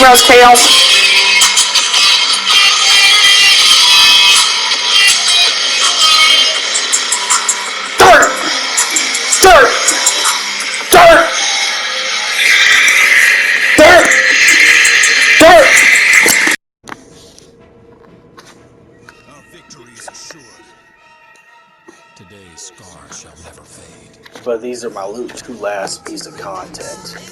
Chaos, chaos. Dirt, dirt, dirt, dirt, dirt. Our victory is assured. Today's scar shall never fade. But these are my two last pieces of content.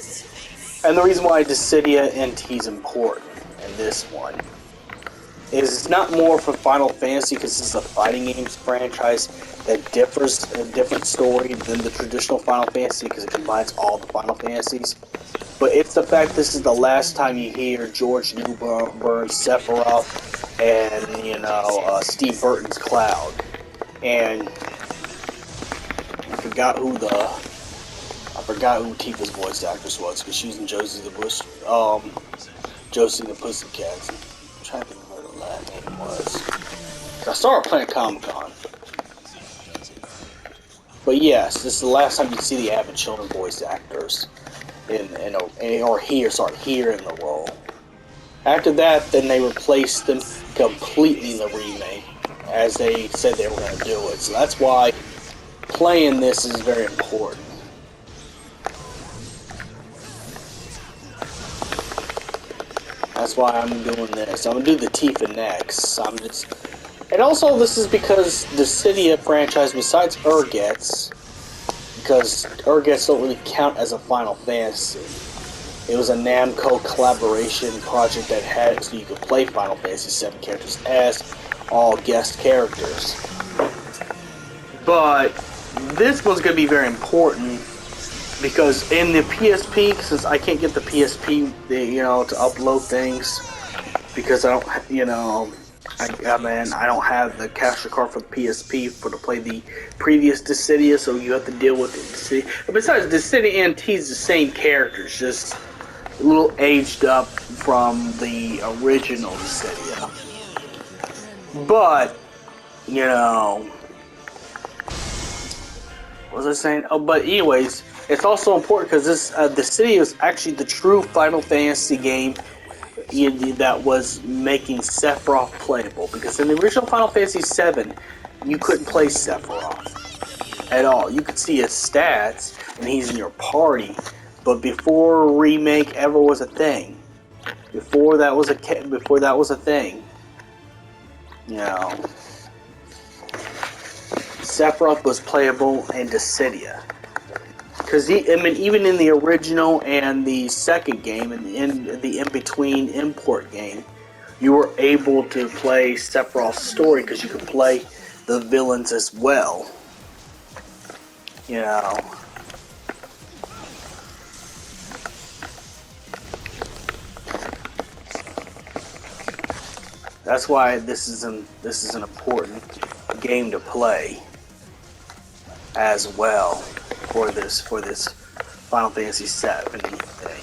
And the reason why Dissidia NT is important in this one is it's not more for Final Fantasy because this is a fighting games franchise that differs in a different story than the traditional Final Fantasy because it combines all the Final Fantasies. But it's the fact this is the last time you hear George Newbern, Sephiroth, and Steve Burton's Cloud. And I forgot who Tifa's voice actress was because she was in Josie the Pussycats. I'm trying to think of what her last name was. I saw her playing Comic-Con. But yes, this is the last time you see the Avid Children voice actors here in the role. After that, then they replaced them completely in the remake, as they said they were going to do it. So that's why playing this is very important. That's why I'm doing this. I'm gonna do the Tifa next. And also this is because the Dissidia franchise, besides Urgets, because Urgets don't really count as a Final Fantasy. It was a Namco collaboration project that had it so you could play Final Fantasy 7 characters as all guest characters. But this one's gonna be very important. Because in the PSP, since I can't get the PSP, to upload things, because I don't, I don't have the capture card for the PSP to play the previous Dissidia, so you have to deal with it. But besides, Dissidia NT is the same characters, just a little aged up from the original Dissidia. But, what was I saying? Oh, but anyways. It's also important because Dissidia is actually the true Final Fantasy game that was making Sephiroth playable. Because in the original Final Fantasy VII, you couldn't play Sephiroth at all. You could see his stats, and he's in your party. But before remake ever was a thing, before that was a thing, Sephiroth was playable in Dissidia. Because even in the original and the second game, and in the in-between import game, you were able to play Sephiroth's story because you could play the villains as well. That's why this is an important game to play as well. For this Final Fantasy VII thing.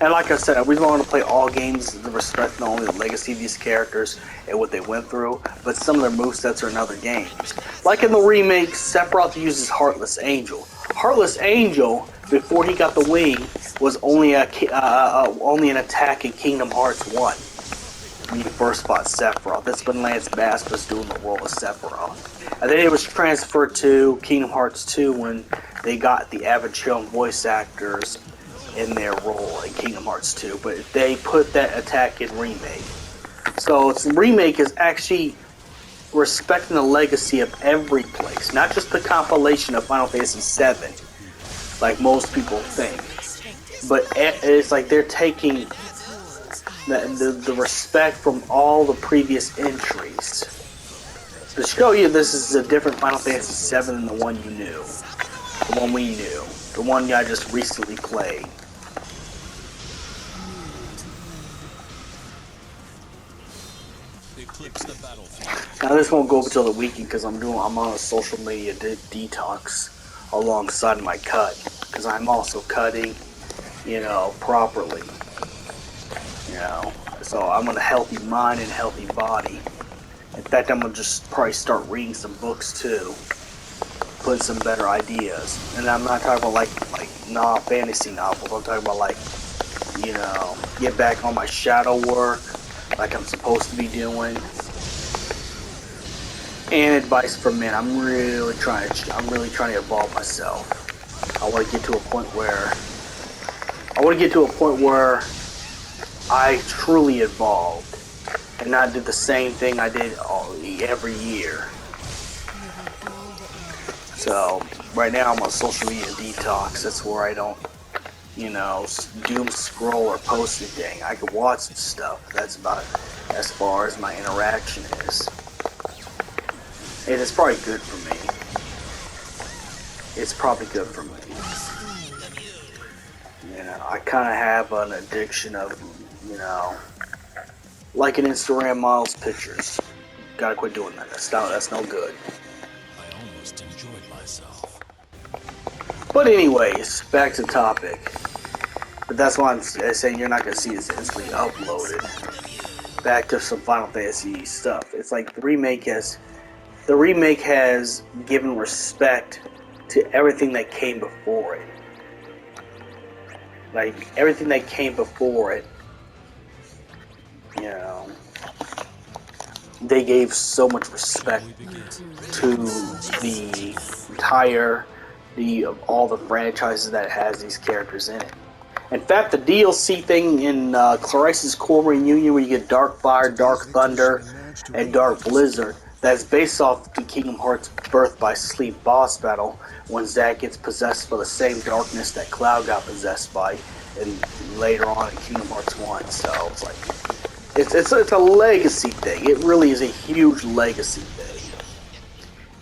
And like I said, I really want to play all games to respect not only the legacy of these characters and what they went through, but some of their movesets are in other games. Like in the remake, Sephiroth uses Heartless Angel. Heartless Angel, before he got the wing, was only an attack in Kingdom Hearts 1. When you first fought Sephiroth. That's when Lance Bass was doing the role of Sephiroth. And then it was transferred to Kingdom Hearts 2 when they got the Avid Children voice actors in their role in Kingdom Hearts 2. But they put that attack in remake. So remake is actually respecting the legacy of every place. Not just the compilation of Final Fantasy VII, like most people think. But it's like they're taking the respect from all the previous entries. To show you this is a different Final Fantasy VII than the one you knew. The one we knew. The one I just recently played. Now this won't go up until the weekend because I'm on a social media detox alongside my cut. Because I'm also cutting, properly. So I'm on a healthy mind and healthy body. In fact, I'm gonna just probably start reading some books too, put some better ideas. And I'm not talking about like fantasy novels. I'm talking about like you know, get back on my shadow work like I'm supposed to be doing. And advice from men. I'm really trying to evolve myself. I want to get to a point where I truly evolved and not do the same thing I did every year. So right now I'm on social media detox. That's where I don't, you know, doom scroll or post anything. I can watch stuff. That's about as far as my interaction is. And it's probably good for me. It's probably good for me. You know, I kind of have an addiction of, you know, liking Instagram models' pictures. Gotta quit doing that. That's no good. I almost enjoyed myself. But anyways, back to the topic. But that's why I'm saying you're not gonna see this instantly uploaded. Back to some Final Fantasy stuff. It's like the remake has given respect to everything that came before it. Like everything that came before it, you know, they gave so much respect to the entire of all the franchises that has these characters in it. In fact, the DLC thing in Clarice's Core Reunion, where you get Dark Fire, Dark Thunder, and Dark Blizzard, that's based off the Kingdom Hearts Birth by Sleep boss battle, when Zack gets possessed by the same darkness that Cloud got possessed by, and later on in Kingdom Hearts 1. So it's like, it's a legacy thing. It really is a huge legacy thing.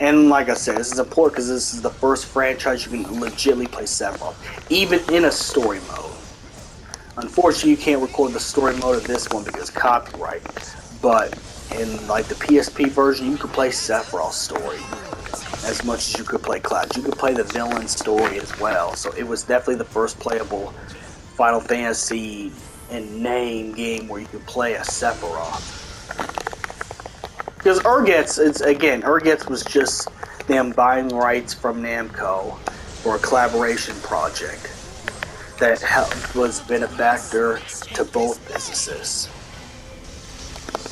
And like I said, this is important because this is the first franchise you can legitimately play Sephiroth, even in a story mode. Unfortunately, you can't record the story mode of this one because of copyright. But in like the PSP version, you could play Sephiroth's story as much as you could play Cloud. You could play the villain story as well. So it was definitely the first playable Final Fantasy in name game where you could play a Sephiroth. Because Urgetz was just them buying rights from Namco for a collaboration project that was benefactor to both businesses.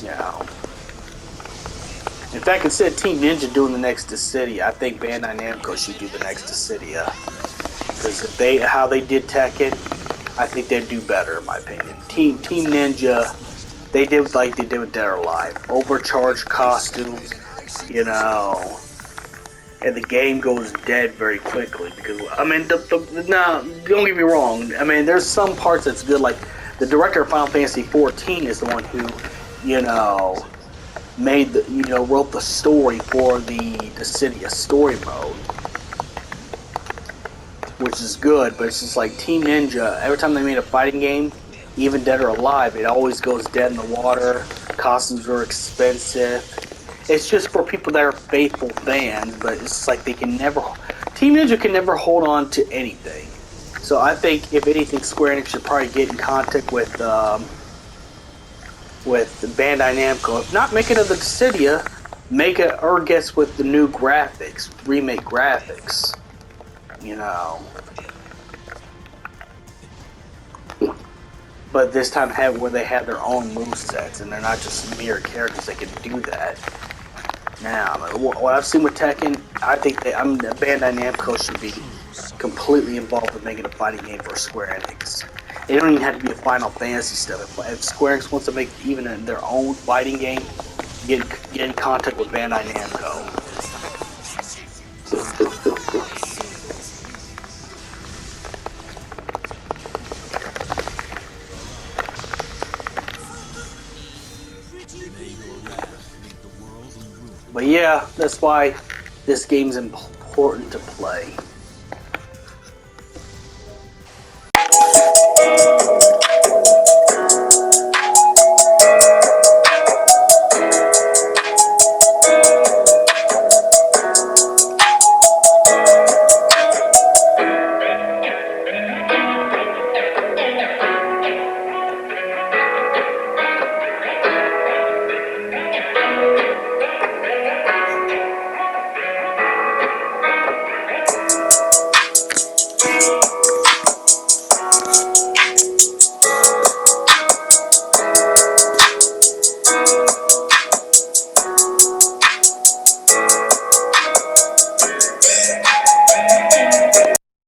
You know. In fact, instead of Team Ninja doing the next Dissidia, I think Bandai Namco should do the next Dissidia. Because how they did Tekken, I think they'd do better, in my opinion. Team Ninja, they did like they did with Dead or Alive. Overcharged costumes, you know, and the game goes dead very quickly. Because I mean, now don't get me wrong. I mean, there's some parts that's good. Like the director of Final Fantasy 14 is the one who, you know, wrote the story for the Dissidia story mode, which is good. But it's just like Team Ninja. Every time they made a fighting game, even Dead or Alive, it always goes dead in the water. Costumes are expensive. It's just for people that are faithful fans, but it's like Team Ninja can never hold on to anything. So I think, if anything, Square Enix should probably get in contact with Bandai Namco. If not, make it of the Dissidia, make it Urgetz with the new graphics, remake graphics. You know. But this time where they have their own movesets and they're not just mere characters that can do that. Now, what I've seen with Tekken, I think Bandai Namco should be completely involved with making a fighting game for Square Enix. It don't even have to be a Final Fantasy stuff. If Square Enix wants to make even their own fighting game, get in contact with Bandai Namco. But yeah, that's why this game's important to play.